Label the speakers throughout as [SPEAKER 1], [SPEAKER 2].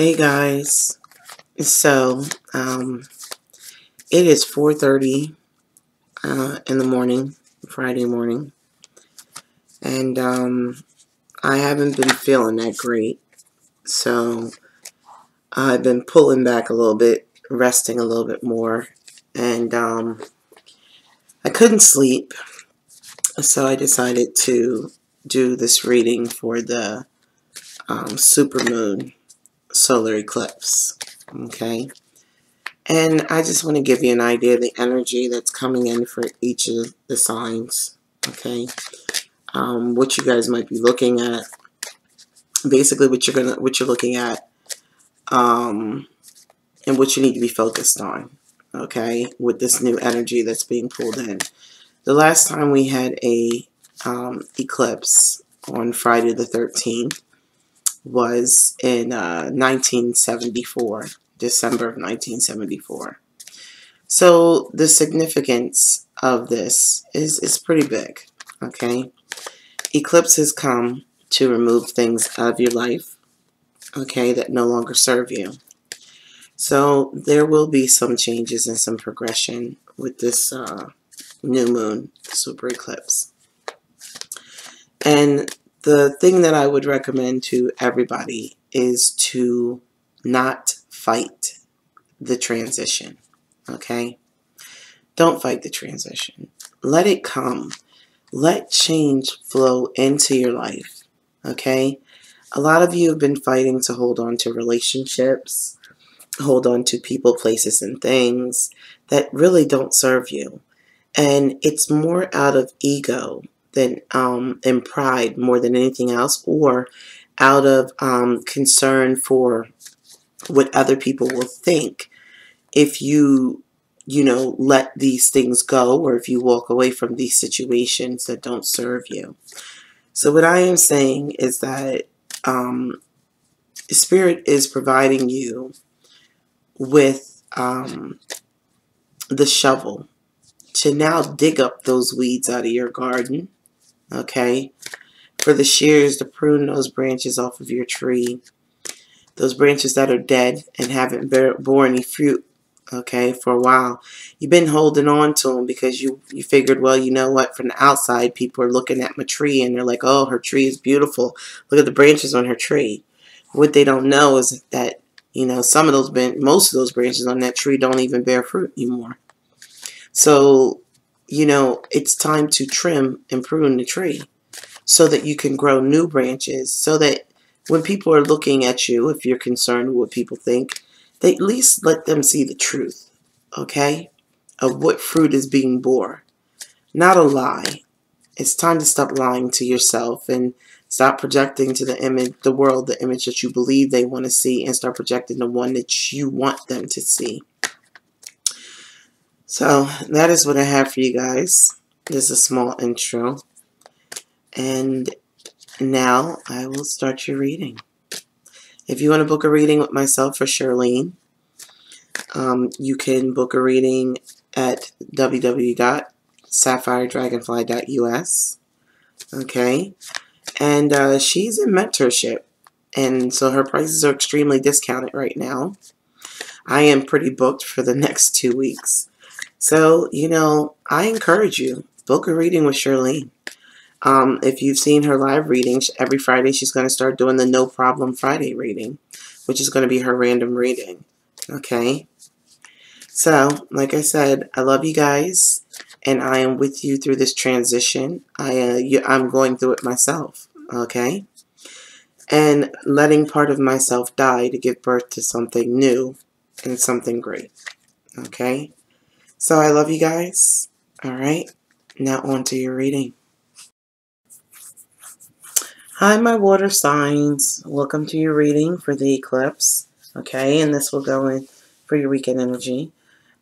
[SPEAKER 1] Hey guys, so it is 4:30 in the morning, Friday morning, and I haven't been feeling that great, so I've been pulling back a little bit, resting a little bit more, and I couldn't sleep, so I decided to do this reading for the supermoon solar eclipse, okay? And I just want to give you an idea of the energy that's coming in for each of the signs, okay? What you guys might be looking at, basically what you're looking at, and what you need to be focused on, okay? With this new energy that's being pulled in. The last time we had a eclipse on Friday the 13th was in 1974, December of 1974. So the significance of this is pretty big, okay? Eclipses come to remove things out of your life, okay, that no longer serve you. So there will be some changes and some progression with this new moon super eclipse. And the thing that I would recommend to everybody is to not fight the transition, okay? Don't fight the transition. Let it come. Let change flow into your life, okay? A lot of you have been fighting to hold on to relationships, hold on to people, places, and things that really don't serve you. And it's more out of ego than and pride more than anything else, or out of concern for what other people will think if you let these things go, or if you walk away from these situations that don't serve you. So what I am saying is that Spirit is providing you with the shovel to now dig up those weeds out of your garden, okay? For the shears to prune those branches off of your tree, those branches that are dead and haven't borne any fruit, okay, for a while. You've been holding on to them because you figured, well, you know what, from the outside, people are looking at my tree and they're like, oh, her tree is beautiful. Look at the branches on her tree. What they don't know is that, most of those branches on that tree don't even bear fruit anymore. So, it's time to trim and prune the tree so that you can grow new branches, so that when people are looking at you, if you're concerned with what people think, they at least let them see the truth, okay, of what fruit is being borne, not a lie. It's time to stop lying to yourself and stop projecting to the world, the image that you believe they want to see, and start projecting the one that you want them to see. So that is what I have for you guys. This is a small intro. And now I will start your reading. If you want to book a reading with myself or Charlene, you can book a reading at www.SapphireDragonfly.us. Okay? And she's in mentorship. And so her prices are extremely discounted right now. I am pretty booked for the next 2 weeks. So, I encourage you, book a reading with Charlene. If you've seen her live readings, every Friday she's going to start doing the No Problem Friday reading, which is going to be her random reading. Okay? So, like I said, I love you guys, and I am with you through this transition. I'm going through it myself. Okay? And letting part of myself die to give birth to something new and something great. Okay? So I love you guys. Alright, now on to your reading. Hi, my water signs. Welcome to your reading for the eclipse. Okay, and this will go in for your weekend energy.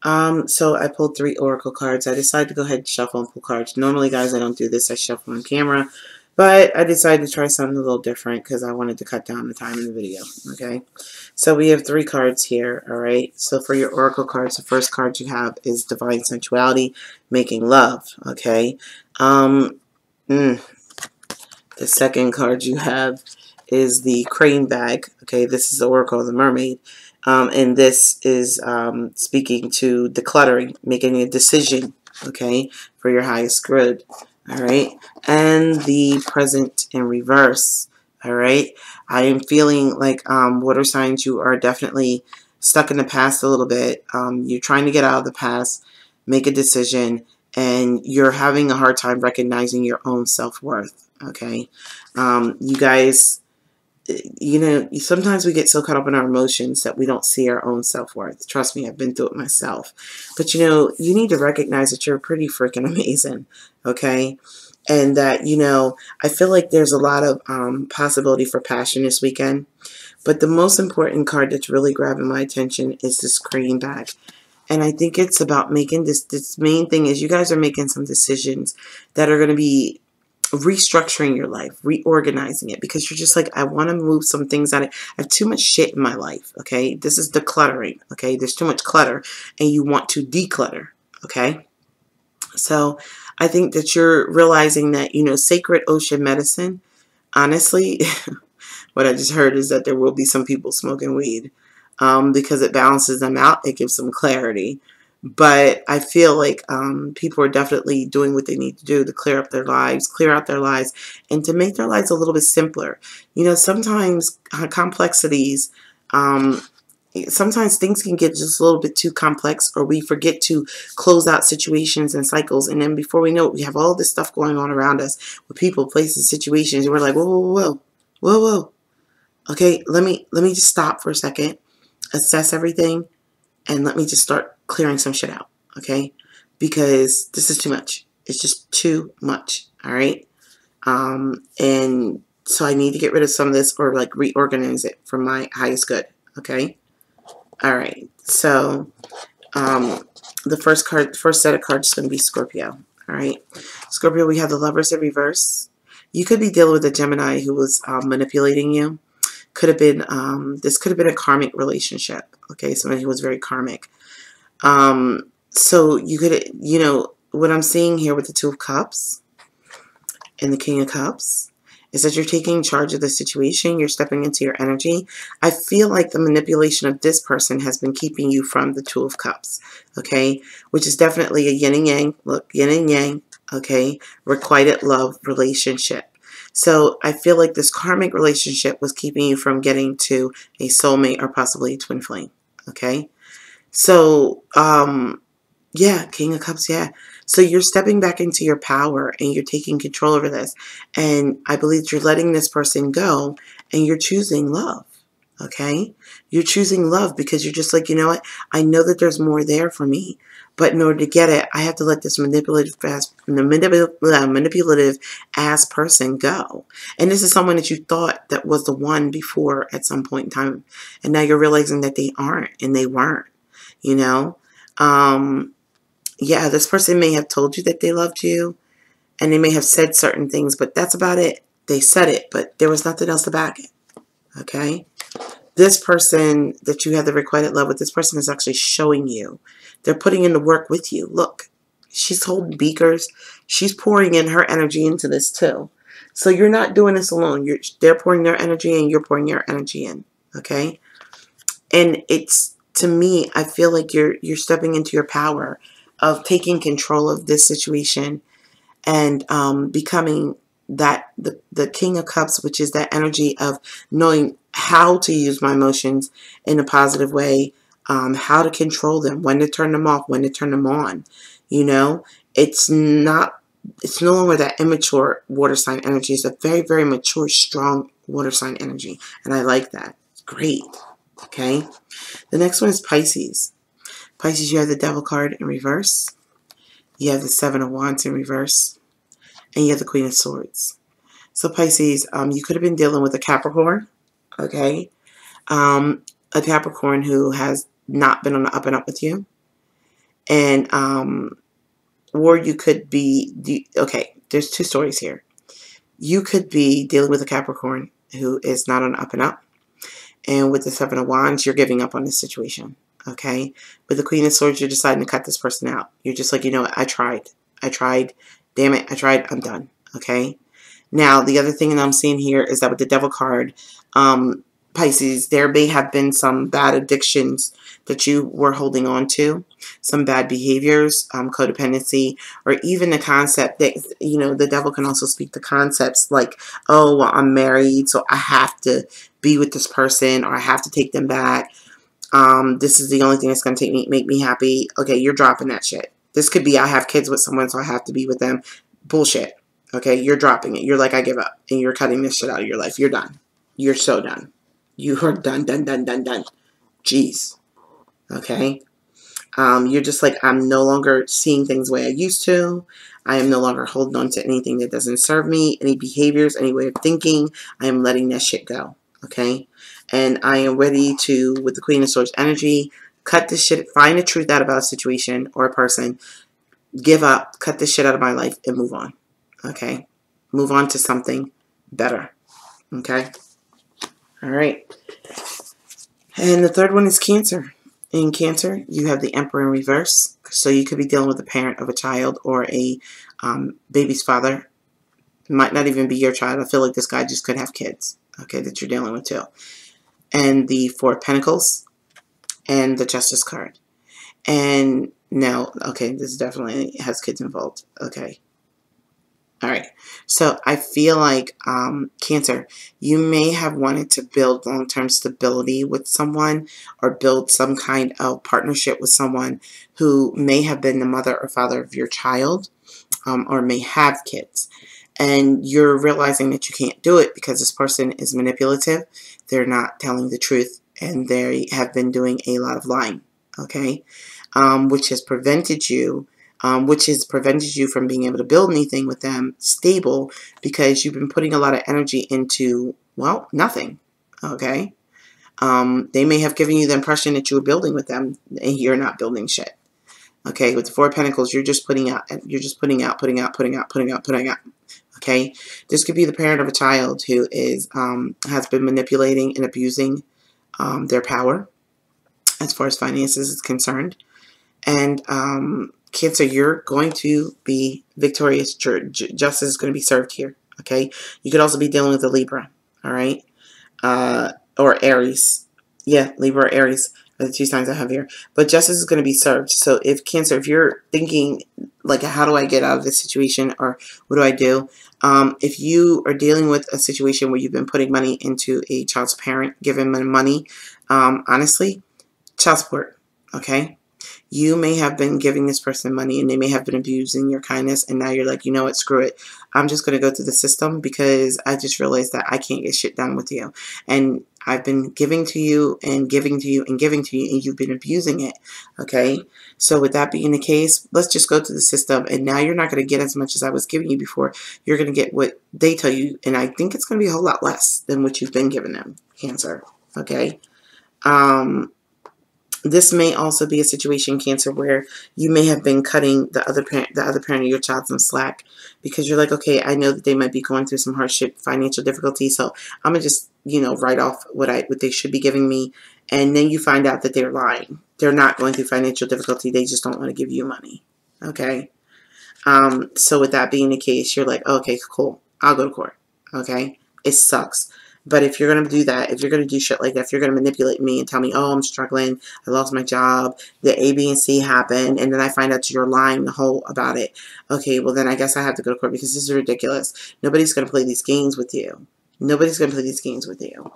[SPEAKER 1] So I pulled 3 oracle cards. I decided to go ahead and shuffle and pull cards. Normally, guys, I don't do this. I shuffle on camera. But I decided to try something a little different because I wanted to cut down the time in the video. Okay, so we have 3 cards here. All right, so for your oracle cards, the first card you have is Divine Sensuality, Making Love. Okay, the second card you have is the crane bag. Okay, this is the Oracle of the Mermaid. And this is speaking to decluttering, making a decision, okay, for your highest good. All right. And the present in reverse. All right. I am feeling like water signs, you are definitely stuck in the past a little bit. You're trying to get out of the past, make a decision, and you're having a hard time recognizing your own self-worth. Okay. You guys, you know, sometimes we get so caught up in our emotions that we don't see our own self-worth. Trust me, I've been through it myself. But, you know, you need to recognize that you're pretty freaking amazing, okay? And that, you know, I feel like there's a lot of possibility for passion this weekend. But the most important card that's really grabbing my attention is this green bag. And I think it's about making this main thing is you guys are making some decisions that are going to be restructuring your life, reorganizing it, because you're just like, I want to move some things out. I have too much shit in my life, okay? This is decluttering, okay? There's too much clutter, and you want to declutter, okay? So I think that you're realizing that, you know, sacred ocean medicine, honestly, what I just heard is that there will be some people smoking weed because it balances them out. It gives them clarity. But I feel like people are definitely doing what they need to do to clear up their lives, clear out their lives, and to make their lives a little bit simpler. You know, sometimes complexities, sometimes things can get just a little bit too complex, or we forget to close out situations and cycles. And then before we know it, we have all this stuff going on around us with people, places, situations. And we're like, whoa, whoa, whoa, whoa, whoa. Okay, let me just stop for a second, assess everything, and let me just start clearing some shit out, okay? Because this is too much. It's just too much, all right? And so I need to get rid of some of this, or like reorganize it for my highest good, okay? All right, so the first set of cards is going to be Scorpio, all right? Scorpio, we have the Lovers in reverse. You could be dealing with a Gemini who was manipulating you. Could have been, this could have been a karmic relationship, okay? Somebody who was very karmic. So you could, you know, what I'm seeing here with the Two of Cups and the King of Cups is that you're taking charge of the situation. You're stepping into your energy. I feel like the manipulation of this person has been keeping you from the Two of Cups, okay? Which is definitely a yin and yang. Look, yin and yang, okay? Requited love relationship. So I feel like this karmic relationship was keeping you from getting to a soulmate or possibly a twin flame, okay? So, yeah, King of Cups, yeah. So you're stepping back into your power and you're taking control over this. And I believe you're letting this person go and you're choosing love, okay? You're choosing love because you're just like, you know what? I know that there's more there for me. But in order to get it, I have to let this manipulative ass person go. And this is someone that you thought that was the one before at some point in time. And now you're realizing that they aren't and they weren't, you know? Yeah, this person may have told you that they loved you. And they may have said certain things, but that's about it. They said it, but there was nothing else to back it. Okay? This person that you have the requited love with, this person is actually showing you. They're putting in the work with you. Look, she's holding beakers. She's pouring in her energy into this too. So you're not doing this alone. They're pouring their energy in. You're pouring your energy in. Okay? And it's, to me, I feel like you're stepping into your power of taking control of this situation and becoming that the King of Cups, which is that energy of knowing how to use my emotions in a positive way, how to control them, when to turn them off, when to turn them on. You know, it's no longer that immature water sign energy. It's a very, very mature, strong water sign energy. And I like that. It's great. Okay. The next one is Pisces. Pisces, you have the Devil card in reverse. You have the Seven of Wands in reverse. And you have the Queen of Swords. So Pisces, you could have been dealing with a Capricorn. Okay. A Capricorn who has not been on the up and up with you. And, or you could be, okay, there's two stories here. You could be dealing with a Capricorn who is not on the up and up. And with the Seven of Wands, you're giving up on this situation. Okay. With the Queen of Swords, you're deciding to cut this person out. You're just like, you know what? I tried. Damn it. I tried. I'm done. Okay. Now, the other thing that I'm seeing here is that with the Devil card, Pisces, there may have been some bad addictions that you were holding on to, some bad behaviors, codependency, or even the concept that, you know, the devil can also speak to concepts like, oh, well, I'm married, so I have to be with this person, or I have to take them back. This is the only thing that's going to make me happy. Okay, you're dropping that shit. This could be, I have kids with someone, so I have to be with them. Bullshit. Okay, you're dropping it. You're like, I give up, and you're cutting this shit out of your life. You're done. You're so done. You are done, done, done, done, done. Jeez. Okay. You're just like, I'm no longer seeing things the way I used to. I am no longer holding on to anything that doesn't serve me, any behaviors, any way of thinking. I am letting that shit go. Okay. And I am ready to, with the Queen of Swords energy, cut this shit, find the truth out about a situation or a person, give up, cut this shit out of my life, and move on. Okay. Move on to something better. Okay. All right. And the third one is Cancer. In Cancer, you have the Emperor in reverse. So you could be dealing with a parent of a child or a baby's father. It might not even be your child. I feel like this guy just could have kids, okay, that you're dealing with too. And the Four of Pentacles and the Justice card. And now, okay, this definitely has kids involved. Okay. All right, so I feel like Cancer, you may have wanted to build long-term stability with someone or build some kind of partnership with someone who may have been the mother or father of your child or may have kids. And you're realizing that you can't do it because this person is manipulative. They're not telling the truth, and they have been doing a lot of lying, okay, which has prevented you from being able to build anything with them stable because you've been putting a lot of energy into, well, nothing, okay? They may have given you the impression that you were building with them, and you're not building shit, okay? With the Four of Pentacles, you're just putting out, putting out, okay? This could be the parent of a child who is, has been manipulating and abusing their power as far as finances is concerned. And Cancer, you're going to be victorious. Justice is going to be served here, okay? You could also be dealing with a Libra, all right? Or Aries. Yeah, Libra or Aries are the two signs I have here. But justice is going to be served. So if Cancer, if you're thinking, like, how do I get out of this situation or what do I do? If you are dealing with a situation where you've been putting money into a child's parent, giving them money, honestly, child support, okay? You may have been giving this person money and they may have been abusing your kindness, and now you're like, you know what, screw it. I'm just going to go through the system because I just realized that I can't get shit done with you. And I've been giving to you and giving to you and giving to you, and you've been abusing it, okay? So with that being the case, let's just go through the system, and now you're not going to get as much as I was giving you before. You're going to get what they tell you, and I think it's going to be a whole lot less than what you've been giving them, Cancer, okay? This may also be a situation, Cancer, where you may have been cutting the other parent of your child some slack because you're like, okay, I know that they might be going through some hardship, financial difficulty, so I'm gonna just, you know, write off what they should be giving me, and then you find out that they're lying. They're not going through financial difficulty. They just don't want to give you money. Okay. So with that being the case, you're like, okay, cool. I'll go to court. Okay. It sucks. But if you're going to do that, if you're going to do shit like that, if you're going to manipulate me and tell me, oh, I'm struggling, I lost my job, the A, B, and C happened, and then I find out you're lying the whole about it, okay, well, then I guess I have to go to court because this is ridiculous. Nobody's going to play these games with you. Nobody's going to play these games with you.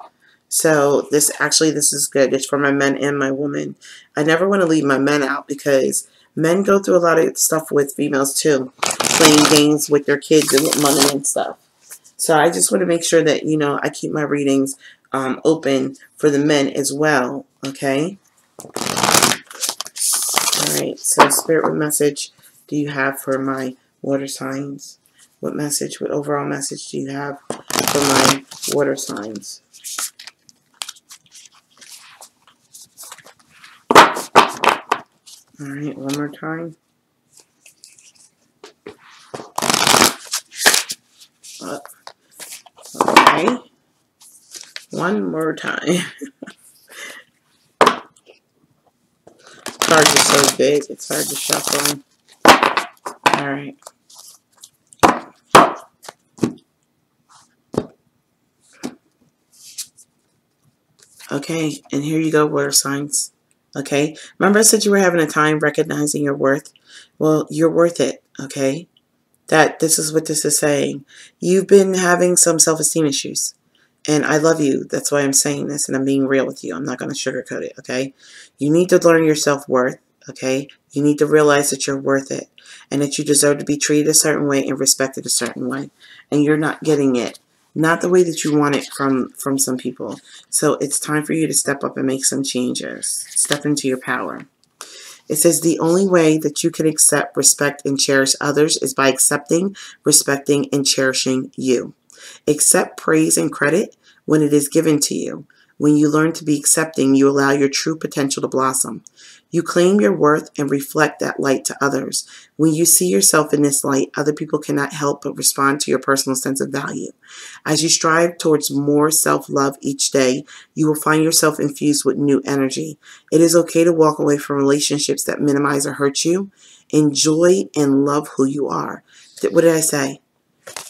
[SPEAKER 1] So this is good. It's for my men and my women. I never want to leave my men out because men go through a lot of stuff with females too, playing games with their kids and with money and stuff. So I just want to make sure that, you know, I keep my readings open for the men as well, okay? All right, so Spirit, what message do you have for my water signs? What overall message do you have for my water signs? All right, one more time. Okay. One more time. Cards are so big, it's hard to shuffle them. Alright. Okay, and here you go, water signs. Okay, remember I said you were having a time recognizing your worth? Well, you're worth it, okay? This is what this is saying. You've been having some self-esteem issues. And I love you. That's why I'm saying this, and I'm being real with you. I'm not going to sugarcoat it, okay? You need to learn your self-worth, okay? You need to realize that you're worth it and that you deserve to be treated a certain way and respected a certain way. And you're not getting it. Not the way that you want it from some people. So it's time for you to step up and make some changes. Step into your power. It says the only way that you can accept, respect, and cherish others is by accepting, respecting, and cherishing you. Accept praise and credit when it is given to you. When you learn to be accepting, you allow your true potential to blossom. You claim your worth and reflect that light to others. When you see yourself in this light, other people cannot help but respond to your personal sense of value. As you strive towards more self-love each day, you will find yourself infused with new energy. It is okay to walk away from relationships that minimize or hurt you. Enjoy and love who you are. What did I say?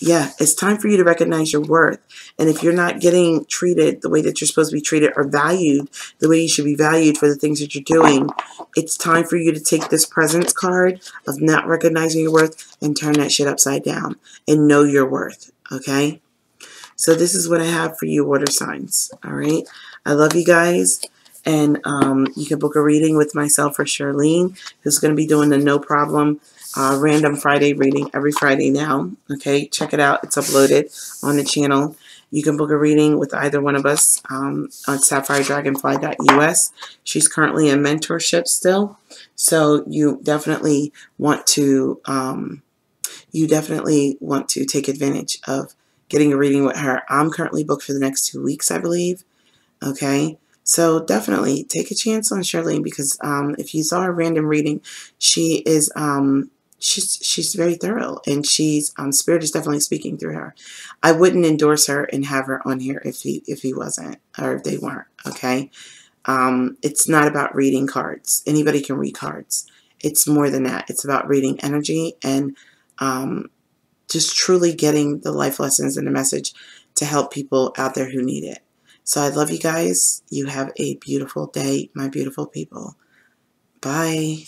[SPEAKER 1] Yeah, it's time for you to recognize your worth. And if you're not getting treated the way that you're supposed to be treated or valued the way you should be valued for the things that you're doing, it's time for you to take this presence card of not recognizing your worth and turn that shit upside down and know your worth, okay? So this is what I have for you, water signs, all right? I love you guys. And you can book a reading with myself or Charlene, who's going to be doing the No Problem random Friday reading every Friday now. Okay, check it out. It's uploaded on the channel. You can book a reading with either one of us on SapphireDragonfly.us. She's currently in mentorship still, so you definitely want to take advantage of getting a reading with her. I'm currently booked for the next 2 weeks, I believe. Okay. So definitely take a chance on Charlene, because if you saw her random reading, she is she's very thorough, and she's Spirit is definitely speaking through her. I wouldn't endorse her and have her on here if he wasn't, or if they weren't. Okay, it's not about reading cards. Anybody can read cards. It's more than that. It's about reading energy and just truly getting the life lessons and the message to help people out there who need it. So I love you guys. You have a beautiful day, my beautiful people. Bye.